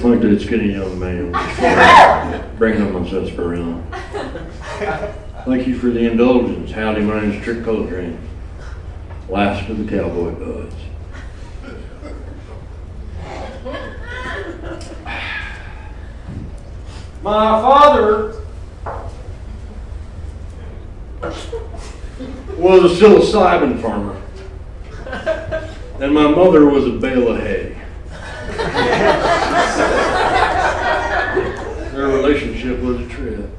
think that it's getting young man bringing up my sarsaparilla. Thank you for the indulgence. Howdy, my name is Coltrane. Last of the Cowboy Poets. My father was a psilocybin farmer, and my mother was a bale of hay. Their relationship was a trip.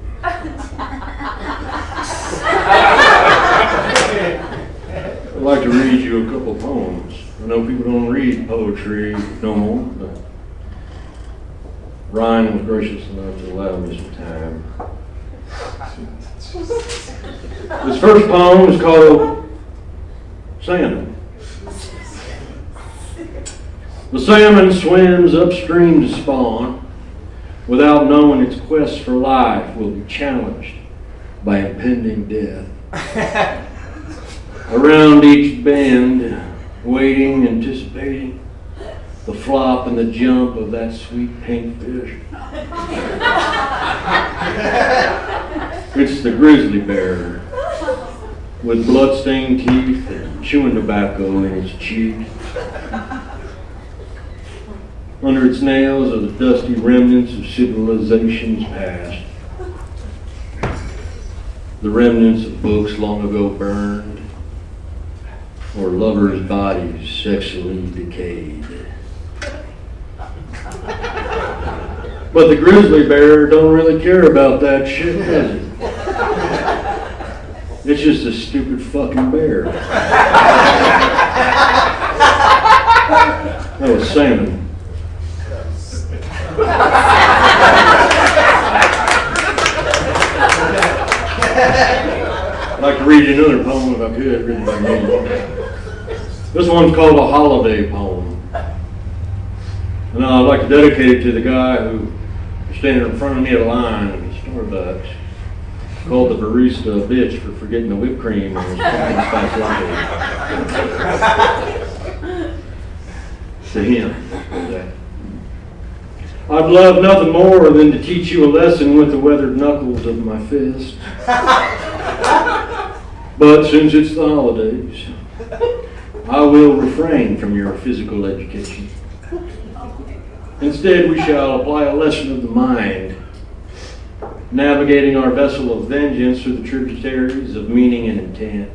I'd like to read you a couple poems. I know people don't read poetry no more, but Ryan was gracious enough to allow me some time. This first poem is called Salmon. The salmon swims upstream to spawn without knowing its quest for life will be challenged by impending death. Around each bend, waiting, anticipating the flop and the jump of that sweet pink fish. It's the grizzly bear with blood-stained teeth and chewing tobacco in its cheek. Under its nails are the dusty remnants of civilizations past. The remnants of books long ago burned, or lovers' bodies sexually decayed. But the grizzly bear don't really care about that shit, does it? It's just a stupid fucking bear. That was salmon. I'd like to read you another poem if I could, written by me. This one's called a holiday poem. And I'd like to dedicate it to the guy who was standing in front of me at a line at Starbucks, called the barista a bitch for forgetting the whipped cream on his pumpkin spice latte. To him. I'd love nothing more than to teach you a lesson with the weathered knuckles of my fist. But since it's the holidays, I will refrain from your physical education. Instead, we shall apply a lesson of the mind, navigating our vessel of vengeance through the tributaries of meaning and intent.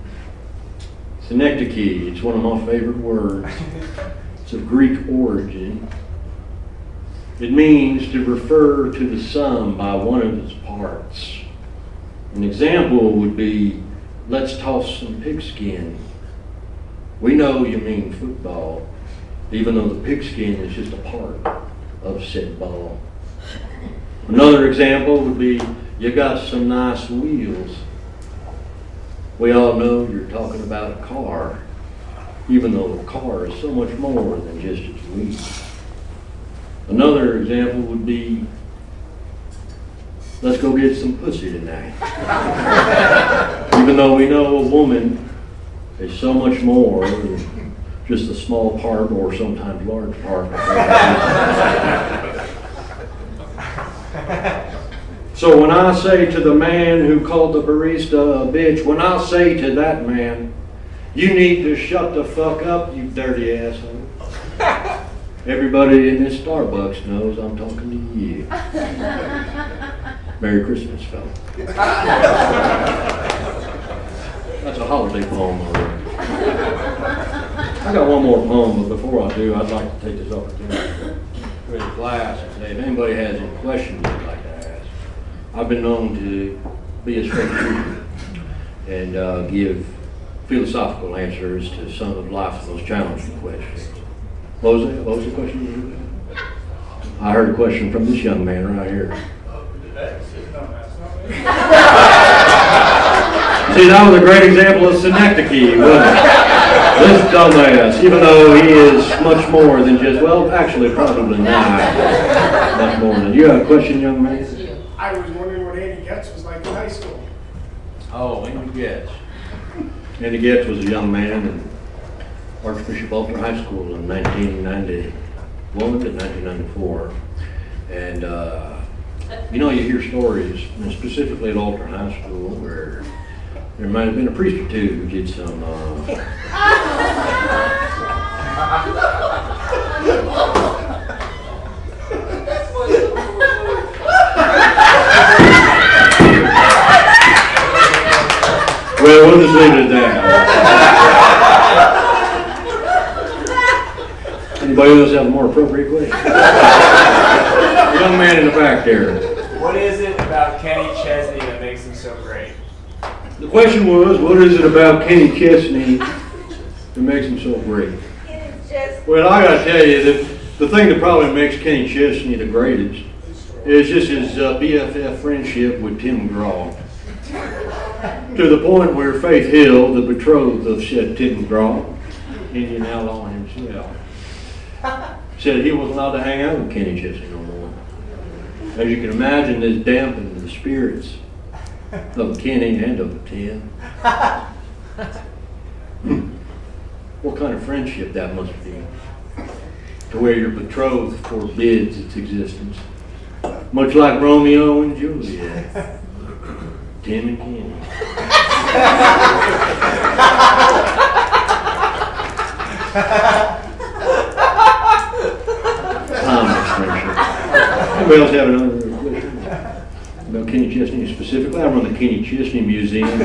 Synecdoche, it's one of my favorite words. It's of Greek origin. It means to refer to the sum by one of its parts. An example would be, let's toss some pigskin. We know you mean football, even though the pigskin is just a part of said ball. Another example would be, you got some nice wheels. We all know you're talking about a car, even though a car is so much more than just its wheels. Another example would be, let's go get some pussy tonight. Even though we know a woman is so much more than just a small part or sometimes large part. So when I say to the man who called the barista a bitch, when I say to that man, you need to shut the fuck up, you dirty asshole. Everybody in this Starbucks knows I'm talking to you. Merry Christmas, fella. That's a holiday poem already. I got one more poem, but before I do, I'd like to take this opportunity to read a class and say if anybody has any questions they'd like to ask. I've been known to be a straight shooter and give philosophical answers to some of life's most challenging questions. What was that? What was the question? I heard a question from this young man right here. See, that was a great example of synecdoche, wasn't it? This dumbass, even though he is much more than just, well, actually, probably not. Much more than. You have a question, young man? I was wondering what Andy Getz was like in high school. Oh, Andy Getz. Andy Getz was a young man in Archbishop Alter High School in 1991 to 1994. And, you know, you hear stories, and specifically at Alter High School, where there might have been a priest or two who did some, well, we'll just leave it at that. Anybody else have a more appropriate question? The young man in the back there. What is it about Kenny Chesney that makes him so great? The question was, what is it about Kenny Chesney that makes him so great? Well, I gotta tell you that the thing that probably makes Kenny Chesney the greatest is just his BFF friendship with Tim McGraw. To the point where Faith Hill, the betrothed of said Tim McGraw, Indian outlaw himself, said he wasn't allowed to hang out with Kenny Chesney no more. As you can imagine, this dampened the spirits of Kenny and of Tim. What kind of friendship that must be, to where your betrothed forbids its existence. Much like Romeo and Juliet, Tim and Kenny. Anybody else have another question about Kenny Chesney specifically? I run the Kenny Chesney Museum in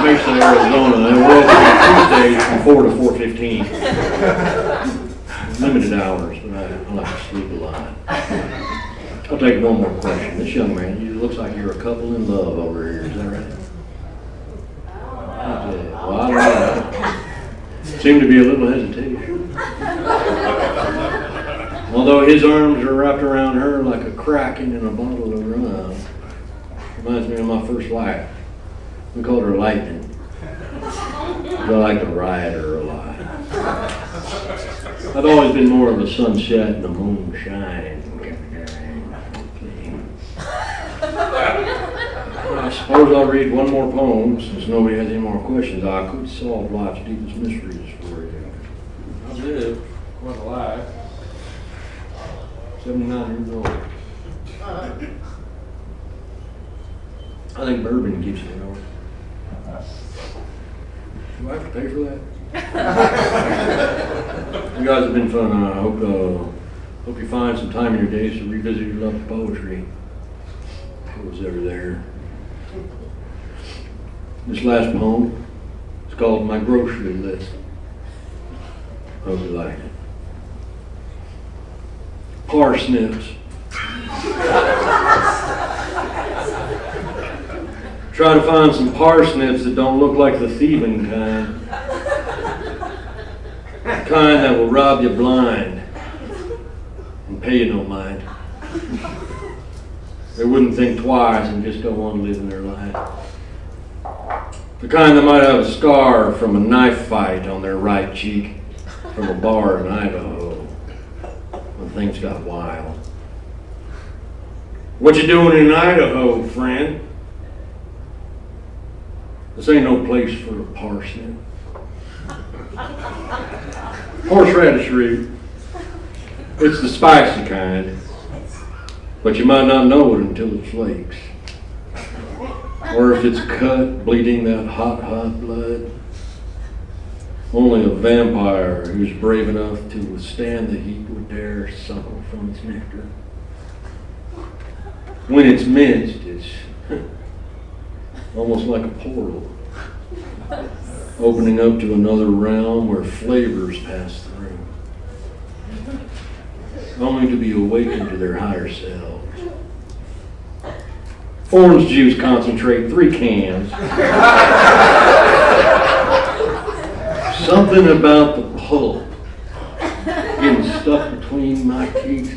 Mesa, Arizona. They're Tuesdays from 4 to 4:15. Limited hours, but I like to sleep a lot. I'll take one more question. This young man, it looks like you're a couple in love over here. Is that right? Well, I don't know. Seemed to be a little hesitation. Although his arms are wrapped around her like a kraken in a bottle of rum. Reminds me of my first wife. We called her Lightning. I like to ride her a lot. I've always been more of a sunset and a moonshine. I suppose I'll read one more poem since nobody has any more questions. I could solve life's deepest mysteries for you. I live quite alive. 79 years old. I think bourbon keeps me going. Do I have to pay for that? You guys have been fun. I hope you find some time in your days to revisit your love of poetry. If it was ever there. This last poem is called My Grocery List. Hope you like it. Parsnips. Try to find some parsnips that don't look like the thieving kind. The kind that will rob you blind and pay you no mind. They wouldn't think twice and just go on living their life. The kind that might have a scar from a knife fight on their right cheek from a bar in Idaho when things got wild. What you doing in Idaho, friend? This ain't no place for a parsnip. Horseradish root. It's the spicy kind, but you might not know it until it flakes. Or if it's cut, bleeding that hot, hot blood. Only a vampire who's brave enough to withstand the heat would dare suckle from its nectar. When it's minced, it's almost like a portal, opening up to another realm where flavors pass through, only to be awakened to their higher selves. Orange juice concentrate, 3 cans. Something about the pulp getting stuck between my teeth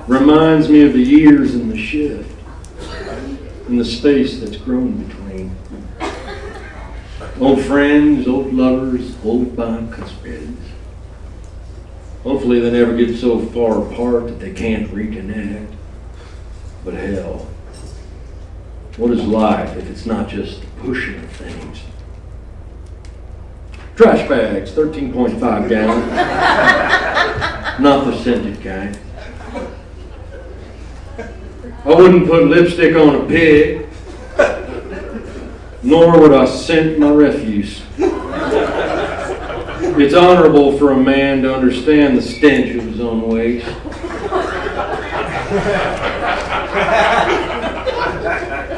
reminds me of the years in the shift, in the space that's grown between. Old friends, old lovers, old bicuspids. Hopefully they never get so far apart that they can't reconnect. But hell, what is life if it's not just the pushing of things? Trash bags, 13.5 gallon. not the scented kind. I wouldn't put lipstick on a pig, nor would I scent my refuse. It's honorable for a man to understand the stench of his own waste.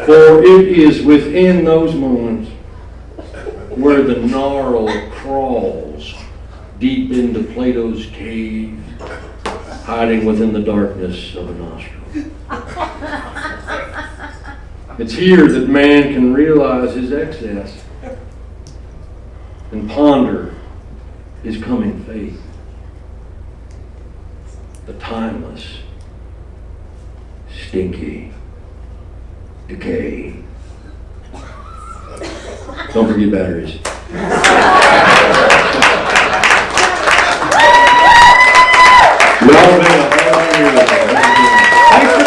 For it is within those moments where the gnarl crawls deep into Plato's cave, hiding within the darkness of a nostril. It's here that man can realize his excess and ponder his coming fate. The timeless, stinky decay. Don't forget batteries. We all been